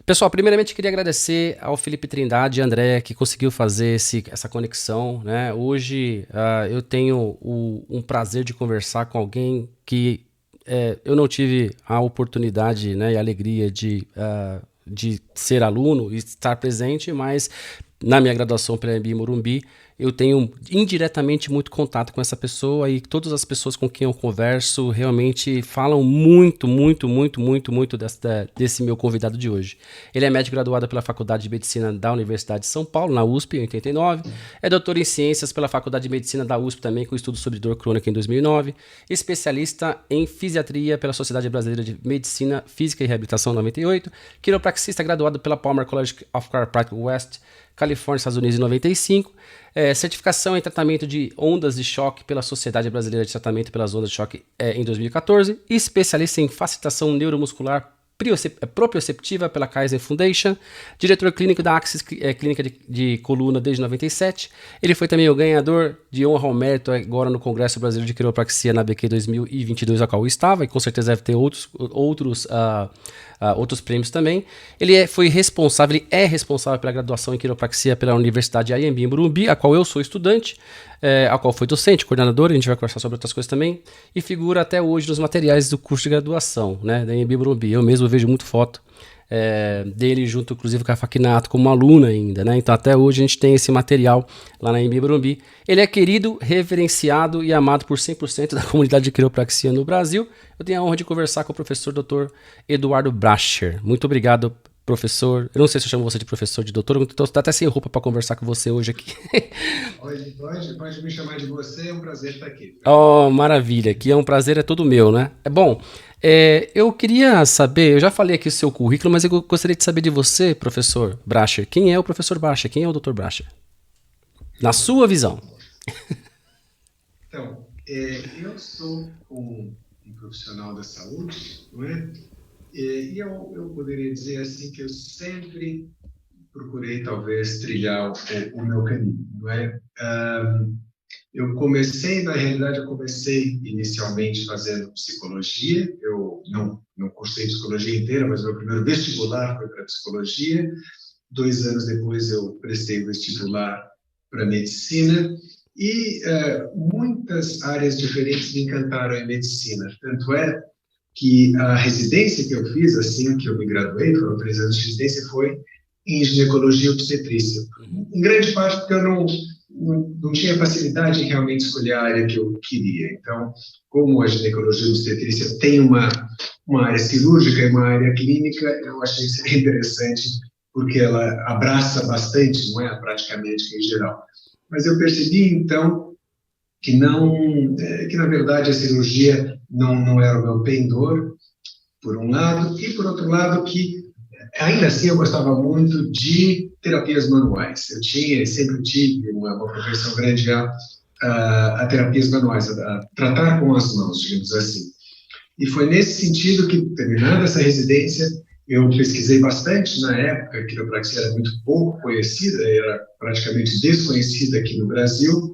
Pessoal, primeiramente queria agradecer ao Felipe Trindade e André que conseguiu fazer essa conexão, né? Hoje eu tenho um prazer de conversar com alguém que eu não tive a oportunidade, né, e a alegria de ser aluno e estar presente, mas na minha graduação pela Anhembi Morumbi, eu tenho indiretamente muito contato com essa pessoa e todas as pessoas com quem eu converso realmente falam muito desse meu convidado de hoje. Ele é médico graduado pela Faculdade de Medicina da Universidade de São Paulo, na USP, em 89. É doutor em Ciências pela Faculdade de Medicina da USP também, com estudo sobre dor crônica em 2009. Especialista em Fisiatria pela Sociedade Brasileira de Medicina Física e Reabilitação, 98. Quiropraxista graduado pela Palmer College of Chiropractic West, Califórnia, Estados Unidos, em 95. Certificação em tratamento de ondas de choque pela Sociedade Brasileira de Tratamento pelas Ondas de Choque em 2014. Especialista em facilitação neuromuscular proprioceptiva pela Kaiser Foundation, diretor clínico da Axis Clínica de Coluna desde 97. Ele foi também o ganhador de honra ao mérito agora no Congresso Brasileiro de Quiropraxia na BQ 2022, a qual eu estava, e com certeza deve ter outros prêmios também. Ele é responsável pela graduação em quiropraxia pela Universidade Anhembi Morumbi, a qual eu sou estudante, a qual foi docente, coordenador, a gente vai conversar sobre outras coisas também, e figura até hoje nos materiais do curso de graduação, né, da Anhembi Morumbi. Eu mesmo vejo muito foto dele junto, inclusive, com a Faquinato, como aluna ainda, né? Então até hoje a gente tem esse material lá na Anhembi Morumbi. Ele é querido, reverenciado e amado por 100% da comunidade de quiropraxia no Brasil. Eu tenho a honra de conversar com o professor Dr. Eduardo Bracher. Muito obrigado, professor. Eu não sei se eu chamo você de professor, de doutor, então estou até sem roupa para conversar com você hoje aqui. Pode me chamar de você, é um prazer estar aqui. Oh, maravilha, que é um prazer, é todo meu, né? Bom, eu queria saber, eu já falei aqui o seu currículo, mas eu gostaria de saber de você, professor Bracher. Quem é o professor Bracher? Quem é o Dr. Bracher? Na sua visão. Então, eu sou um profissional da saúde, não é? E eu poderia dizer assim que eu sempre procurei talvez trilhar o meu caminho, não é? Na realidade, eu comecei inicialmente fazendo psicologia. Eu não cursei psicologia inteira, mas meu primeiro vestibular foi para psicologia. 2 anos depois, eu prestei o vestibular para medicina. E muitas áreas diferentes me encantaram em medicina. Tanto é que a residência que eu fiz, assim que eu me graduei, foram 3 anos de residência, foi em ginecologia e obstetrícia. Em grande parte porque eu não tinha facilidade em realmente escolher a área que eu queria. Então, como a ginecologia e obstetrícia tem uma área cirúrgica e uma área clínica, eu achei isso interessante, porque ela abraça bastante, não é, a prática médica em geral. Mas eu percebi, então, que na verdade a cirurgia não era o meu pendor, por um lado, e por outro lado que ainda assim eu gostava muito de terapias manuais. Eu sempre tive uma propensão grande a terapias manuais, a tratar com as mãos, digamos assim. E foi nesse sentido que, terminada essa residência, eu pesquisei bastante. Na época, a quiropraxia era muito pouco conhecida, era praticamente desconhecida aqui no Brasil,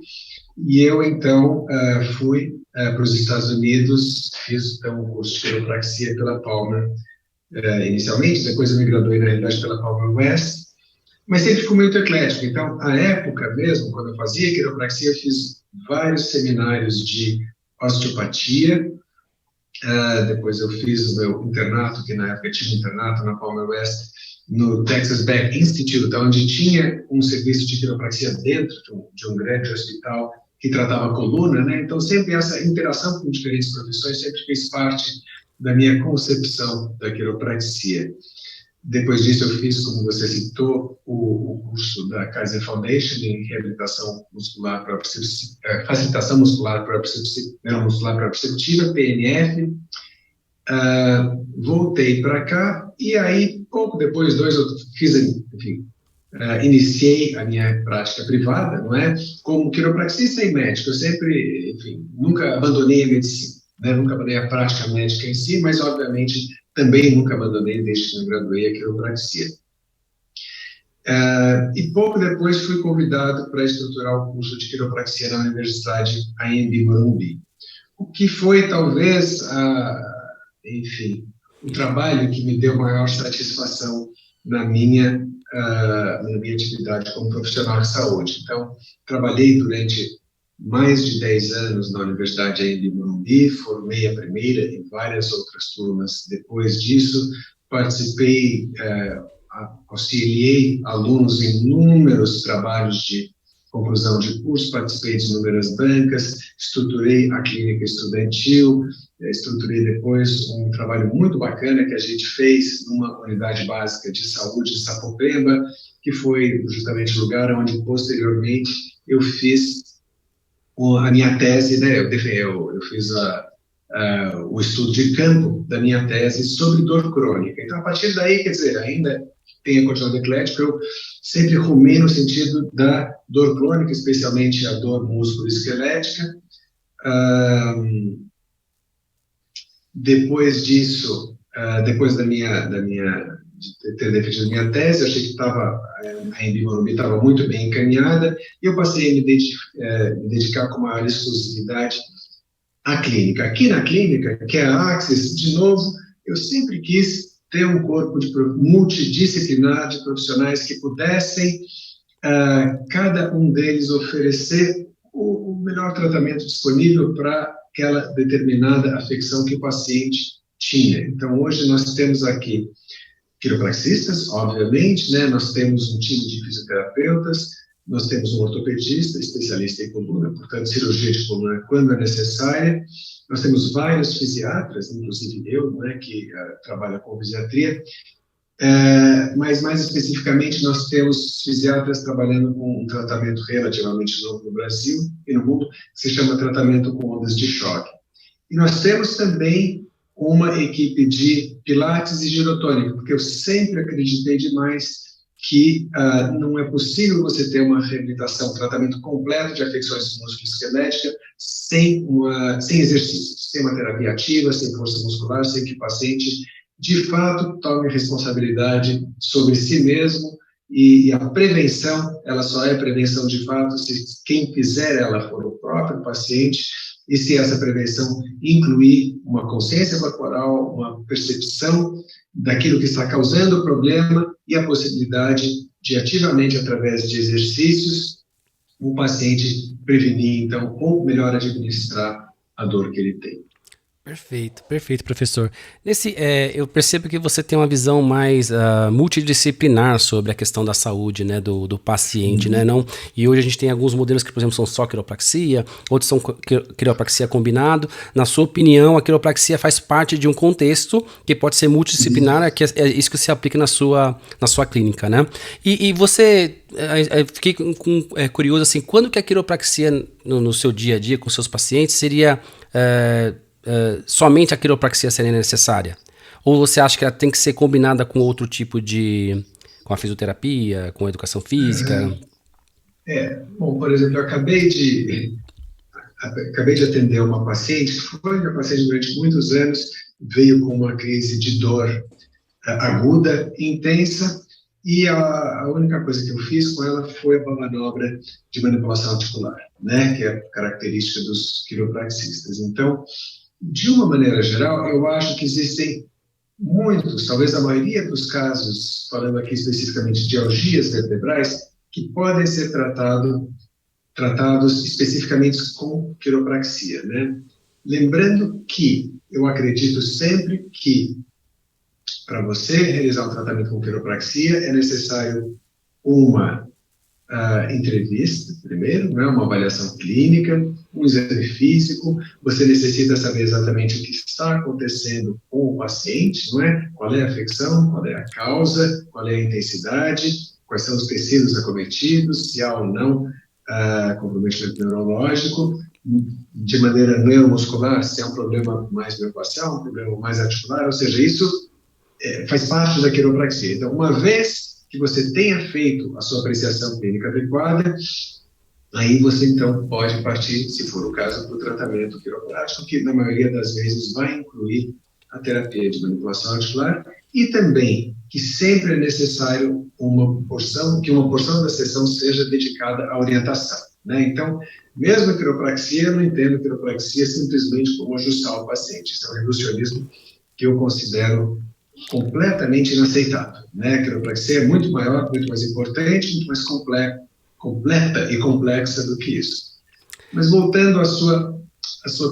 e eu, então, fui para os Estados Unidos, fiz, então, um curso de quiropraxia pela Palmer, inicialmente, depois eu me graduei, na realidade, pela Palmer West, mas sempre fui muito eclético. Então, à época mesmo, quando eu fazia quiropraxia, eu fiz vários seminários de osteopatia. Depois eu fiz o meu internato, que na época tinha um internato na Palmer West, no Texas Back Institute, onde tinha um serviço de quiropraxia dentro de um grande hospital que tratava a coluna, né? Então, sempre essa interação com diferentes profissões sempre fez parte da minha concepção da quiropraxia. Depois disso, eu fiz, como você citou, o curso da Kaiser Foundation em reabilitação muscular facilitação muscular proprioceptiva, PNF. Voltei para cá e aí, pouco depois, eu fiz, enfim, iniciei a minha prática privada, não é? Como quiropraxista e médico. Eu sempre, enfim, nunca abandonei a medicina, né? Nunca abandonei a prática médica em si, mas, obviamente, também nunca abandonei, desde que me graduei, a quiropraxia. E pouco depois fui convidado para estruturar o curso de quiropraxia na Universidade Anhembi Morumbi. O que foi, talvez, enfim, o trabalho que me deu maior satisfação na minha atividade como profissional de saúde. Então, trabalhei durante mais de 10 anos na Universidade aí de Morumbi, formei a primeira e várias outras turmas depois disso, participei, auxiliei alunos em inúmeros trabalhos de conclusão de curso, participei de inúmeras bancas, estruturei a clínica estudantil, estruturei depois um trabalho muito bacana que a gente fez numa unidade básica de saúde em Sapopemba, que foi justamente o lugar onde posteriormente eu fiz a minha tese, né? Eu fiz o estudo de campo da minha tese sobre dor crônica. Então, a partir daí, quer dizer, ainda tem a cortisona eclética, eu sempre rumei no sentido da dor crônica, especialmente a dor músculo-esquelética. Depois disso, depois de ter defendido minha tese, eu achei que a Embi Morumbi estava muito bem encaminhada, e eu passei a me dedicar com maior exclusividade à clínica. Aqui na clínica, que é a Axis, de novo, eu sempre quis ter um corpo multidisciplinar de profissionais que pudessem, cada um deles, oferecer o melhor tratamento disponível para aquela determinada afecção que o paciente tinha. Então, hoje nós temos aqui quiropraxistas, obviamente, né? Nós temos um time de fisioterapeutas, nós temos um ortopedista, especialista em coluna, portanto, cirurgia de coluna quando é necessária. Nós temos vários fisiatras, inclusive eu, né, que trabalho com fisiatria, mas mais especificamente nós temos fisiatras trabalhando com um tratamento relativamente novo no Brasil e no mundo, que se chama tratamento com ondas de choque. E nós temos também uma equipe de pilates e girotônica, porque eu sempre acreditei demais que não é possível você ter uma reabilitação, um tratamento completo de afecções musculoesqueléticas sem exercícios, sem uma terapia ativa, sem força muscular, sem que o paciente, de fato, tome responsabilidade sobre si mesmo, e a prevenção, ela só é prevenção de fato se quem fizer ela for o próprio paciente, e se essa prevenção incluir uma consciência corporal, uma percepção daquilo que está causando o problema e a possibilidade de ativamente, através de exercícios, o paciente prevenir, então, ou melhor administrar a dor que ele tem. Perfeito, perfeito, professor. Eu percebo que você tem uma visão mais multidisciplinar sobre a questão da saúde, né, do paciente, né, não? E hoje a gente tem alguns modelos que, por exemplo, são só quiropraxia, outros são quiropraxia combinado. Na sua opinião, a quiropraxia faz parte de um contexto que pode ser multidisciplinar, que é isso que se aplica na sua clínica, né? E você, fiquei curioso, assim, quando que a quiropraxia no seu dia a dia com seus pacientes seria... somente a quiropraxia seria necessária? Ou você acha que ela tem que ser combinada com outro tipo com a fisioterapia, com a educação física? Bom, por exemplo, eu acabei de atender uma paciente, que foi uma paciente durante muitos anos, veio com uma crise de dor aguda, intensa, e a única coisa que eu fiz com ela foi uma manobra de manipulação articular, né, que é característica dos quiropraxistas. Então, de uma maneira geral, eu acho que existem muitos, talvez a maioria dos casos, falando aqui especificamente de algias vertebrais, que podem ser tratados especificamente com quiropraxia, né? Lembrando que eu acredito sempre que para você realizar um tratamento com quiropraxia é necessário uma entrevista, primeiro, né, uma avaliação clínica, um exame físico, você necessita saber exatamente o que está acontecendo com o paciente, não é? Qual é a afecção, qual é a causa, qual é a intensidade, quais são os tecidos acometidos, se há ou não comprometimento neurológico, de maneira neuromuscular, se é um problema mais miofascial, um problema mais articular, ou seja, isso faz parte da quiropraxia. Então, uma vez que você tenha feito a sua apreciação clínica adequada, aí você então pode partir, se for o caso, para o tratamento quiroprático, que na maioria das vezes vai incluir a terapia de manipulação articular, e também que sempre é necessário que uma porção da sessão seja dedicada à orientação, né? Então, mesmo a quiropraxia, eu não entendo a quiropraxia simplesmente como ajustar o paciente. Isso é um reducionismo que eu considero completamente inaceitável, né? A quiropraxia é muito maior, muito mais importante, muito mais completa e complexa do que isso. Mas voltando à sua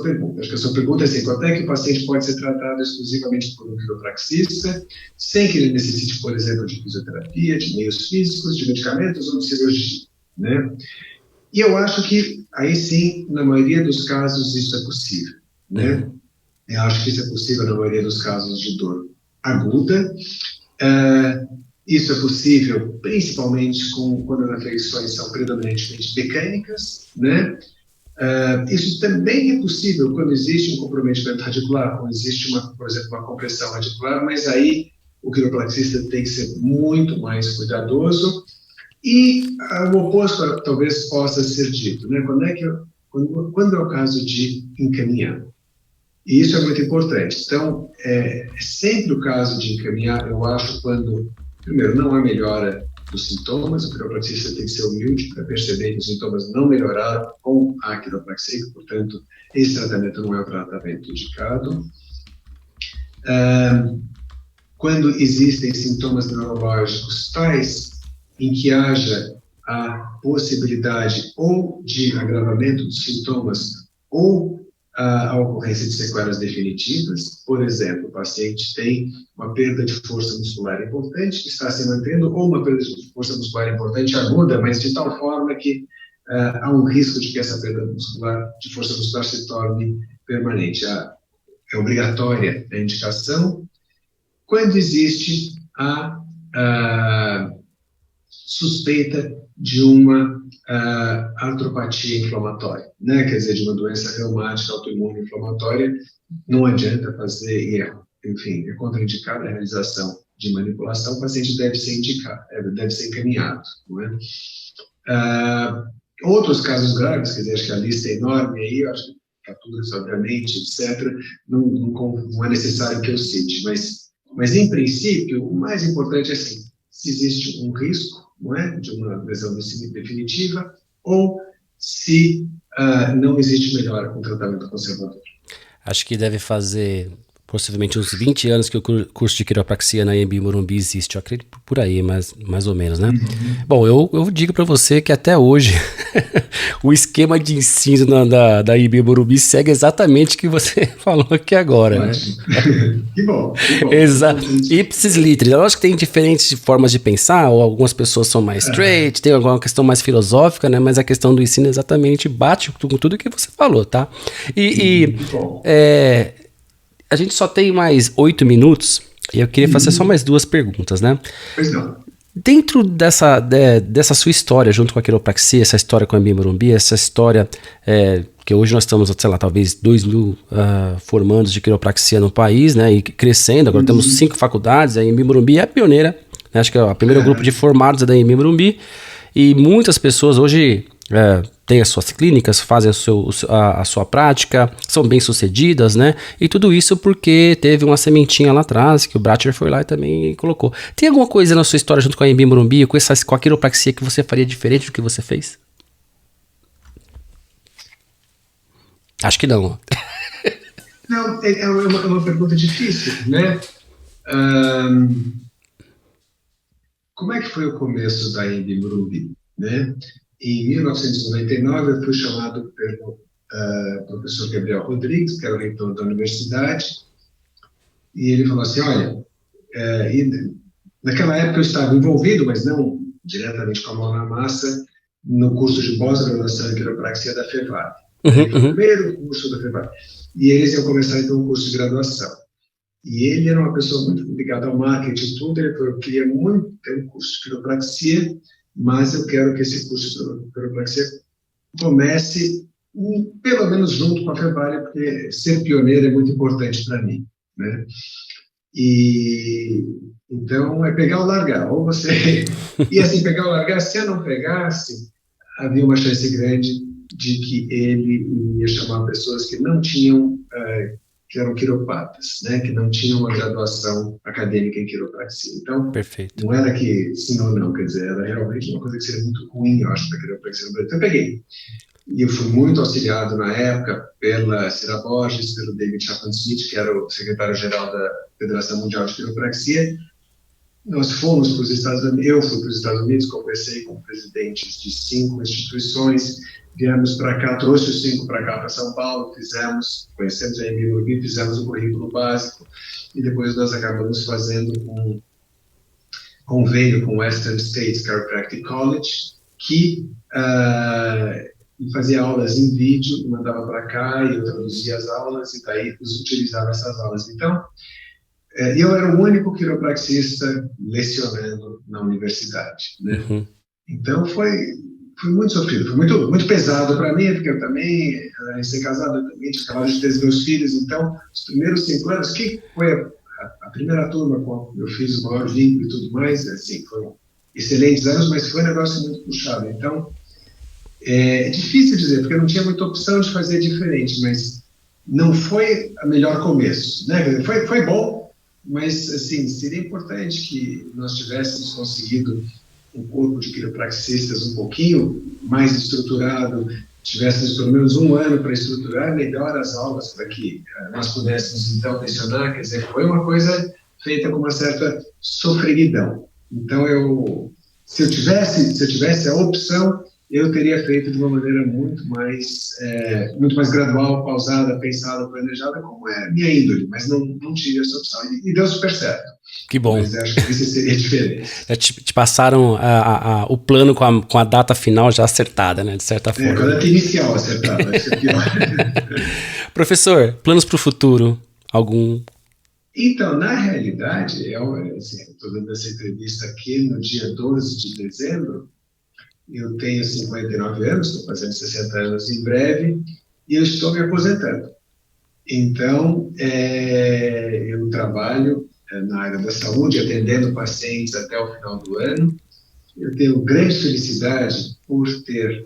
pergunta, acho que a sua pergunta é assim, quanto é que o paciente pode ser tratado exclusivamente por um quiropraxista, sem que ele necessite, por exemplo, de fisioterapia, de meios físicos, de medicamentos ou de cirurgia, né? E eu acho que, aí sim, na maioria dos casos, isso é possível, né? Eu acho que isso é possível na maioria dos casos de dor aguda. Isso é possível principalmente quando as afecções são predominantemente mecânicas, né? Isso também é possível quando existe um comprometimento radicular, quando existe, por exemplo, uma compressão radicular, mas aí o quiropraxista tem que ser muito mais cuidadoso. E o oposto talvez possa ser dito, né? Quando é o caso de encaminhar? E isso é muito importante. Então, é sempre o caso de encaminhar, eu acho, quando, primeiro, não há melhora dos sintomas, o quiropraxista tem que ser humilde para perceber que os sintomas não melhoraram com a quiropraxia, portanto, esse tratamento não é o tratamento indicado. Quando existem sintomas neurológicos tais em que haja a possibilidade ou de agravamento dos sintomas ou a ocorrência de sequelas definitivas. Por exemplo, o paciente tem uma perda de força muscular importante que está se mantendo, ou uma perda de força muscular importante aguda, mas de tal forma que há um risco de que essa perda de força muscular se torne permanente. É obrigatória a indicação quando existe a suspeita de uma artropatia inflamatória, né? Quer dizer, de uma doença reumática autoimune inflamatória, não adianta fazer, enfim, é contraindicada a realização de manipulação, o paciente deve ser encaminhado, não é? Outros casos graves, quer dizer, acho que a lista é enorme aí, acho que fraturas, obviamente, etc., não é necessário que eu cite, mas em princípio, o mais importante é assim, se existe um risco, não é, de uma lesão definitiva, ou se não existe melhora com o tratamento conservador. Acho que deve fazer possivelmente uns 20 anos que o curso de quiropraxia na Anhembi Morumbi existe. Eu acredito por aí, mais ou menos, né? Uhum. Bom, eu digo para você que até hoje o esquema de ensino da Anhembi Morumbi segue exatamente o que você falou aqui agora, né? Que bom. Exato. Ipsis litteris. Lógico que tem diferentes formas de pensar, ou algumas pessoas são mais straight, tem alguma questão mais filosófica, né? Mas a questão do ensino exatamente bate com tudo que você falou, tá? A gente só tem mais 8 minutos e eu queria fazer só mais 2 perguntas, né? Pois não. Dentro dessa sua história, junto com a quiropraxia, essa história com a Anhembi Morumbi, essa história que hoje nós estamos, sei lá, talvez 2.000 formandos de quiropraxia no país, né? E crescendo, agora temos 5 faculdades, a Anhembi Morumbi é a pioneira, né? Acho que é o primeiro grupo de formados da Anhembi Morumbi, e muitas pessoas hoje têm as suas clínicas, fazem a sua prática, são bem-sucedidas, né? E tudo isso porque teve uma sementinha lá atrás, que o Bratcher foi lá e também colocou. Tem alguma coisa na sua história junto com a Anhembi Morumbi, com a quiropraxia, que você faria diferente do que você fez? Acho que não. Não, é uma pergunta difícil, né? Como é que foi o começo da Anhembi Morumbi, né? Em 1999, eu fui chamado pelo professor Gabriel Rodrigues, que era o reitor da universidade, e ele falou assim, olha, naquela época eu estava envolvido, mas não diretamente com a mão na massa, no curso de pós-graduação em quiropraxia da FEVAD. Foi o primeiro curso da FEVAD. E eles iam começar, então, o curso de graduação. E ele era uma pessoa muito ligada ao marketing e tudo, ele falou, eu queria muito ter um curso de quiropraxia, mas eu quero que esse curso de quiropraxia comece, pelo menos junto com a FEVAD, porque ser pioneiro é muito importante para mim, né? E então é pegar ou largar, ou você... E assim, pegar ou largar, se eu não pegasse, havia uma chance grande de que ele ia chamar pessoas que não tinham... que eram quiropatas, né, que não tinham uma graduação acadêmica em quiropraxia. Então, Perfeito. Não era que sim ou não, quer dizer, era realmente uma coisa que seria muito ruim, eu acho, para quiropraxia no Brasil. Então, eu peguei. E eu fui muito auxiliado na época pela Cira Borges, pelo David Chapman Smith, que era o secretário-geral da Federação Mundial de Quiropraxia. Nós fomos para os Estados Unidos, eu fui para os Estados Unidos, conversei com presidentes de 5 instituições, viemos para cá, trouxe os 5 para cá, para São Paulo, conhecemos a Embi Morumbi, fizemos o currículo básico, e depois nós acabamos fazendo um convênio com o Western States Chiropractic College, que fazia aulas em vídeo, mandava para cá, e eu traduzia as aulas, e daí utilizava essas aulas. Então, eu era o único quiropraxista lecionando na universidade, né? Uhum. Então foi muito sofrido, foi muito pesado para mim, porque eu também, recém-casado, eu também tinha acabado de ter meus filhos, então os primeiros 5 anos, que foi a primeira turma quando eu fiz o maior vínculo e tudo mais, assim, foram excelentes anos, mas foi um negócio muito puxado. Então, é difícil dizer, porque eu não tinha muita opção de fazer diferente, mas não foi o melhor começo, né? Foi bom, mas, assim, seria importante que nós tivéssemos conseguido um corpo de quiropraxistas um pouquinho mais estruturado, tivéssemos pelo menos 1 ano para estruturar melhor as aulas para que nós pudéssemos, então, lecionar. Quer dizer, foi uma coisa feita com uma certa sofreguidão. Então, se eu tivesse a opção, eu teria feito de uma maneira muito mais gradual, pausada, pensada, planejada, como é a minha índole, mas não tive essa opção e deu super certo. Que bom. Mas acho que isso seria diferente. Te passaram o plano com a data final já acertada, né, de certa forma. Com a data inicial acertada, acho que é pior. Professor, planos para o futuro? Algum? Então, na realidade, estou dando essa entrevista aqui no dia 12 de dezembro, eu tenho 59 anos, estou fazendo 60 anos em breve, e eu estou me aposentando. Então, eu trabalho na área da saúde, atendendo pacientes até o final do ano. Eu tenho grande felicidade por ter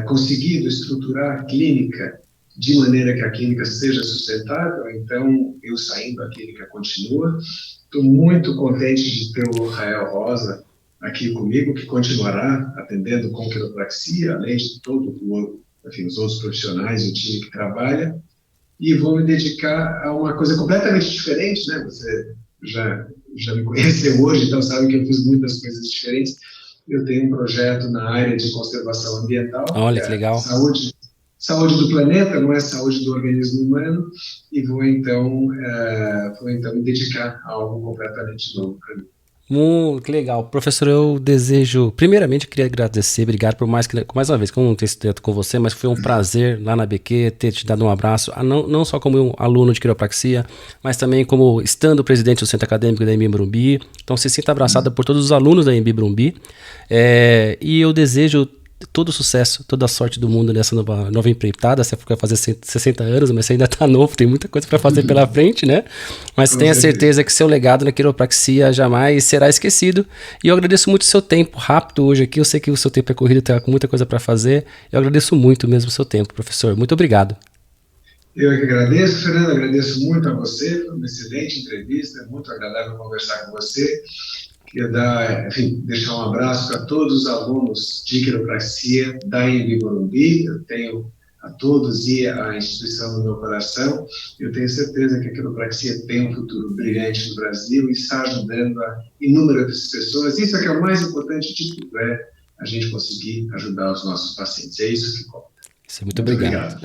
conseguido estruturar a clínica de maneira que a clínica seja sustentável, então eu saindo, a clínica continua. Estou muito contente de ter o Rael Rosa aqui comigo, que continuará atendendo com quiropraxia, além de os outros profissionais e o time que trabalha, e vou me dedicar a uma coisa completamente diferente, né? Você já me conheceu hoje, então sabe que eu fiz muitas coisas diferentes. Eu tenho um projeto na área de conservação ambiental. Olha, que legal. Saúde do planeta, não é saúde do organismo humano, e vou então me dedicar a algo completamente novo para mim. Que legal. Professor, primeiramente eu queria agradecer, obrigado por mais uma vez, como não ter estudado com você, mas foi um prazer lá na BQ ter te dado um abraço, não só como um aluno de quiropraxia, mas também como estando presidente do Centro Acadêmico da Embi Morumbi. Então se sinta abraçada por todos os alunos da Embi Morumbi, e eu desejo todo o sucesso, toda a sorte do mundo nessa nova empreitada. Você vai fazer 60 anos, mas você ainda está novo, tem muita coisa para fazer pela frente, né? Mas tenha certeza que seu legado na quiropraxia jamais será esquecido. E eu agradeço muito o seu tempo rápido hoje aqui. Eu sei que o seu tempo é corrido, está com muita coisa para fazer. Eu agradeço muito mesmo o seu tempo, professor. Muito obrigado. Eu que agradeço, Fernando, agradeço muito a você, foi uma excelente entrevista, muito agradável conversar com você. Queria deixar um abraço para todos os alunos de quiropraxia da Embi Morumbi. Eu tenho a todos e a instituição no meu coração. Eu tenho certeza que a quiropraxia tem um futuro brilhante no Brasil e está ajudando a inúmeras pessoas. Isso é que é o mais importante de tudo, a gente conseguir ajudar os nossos pacientes. É isso que conta. Muito obrigado.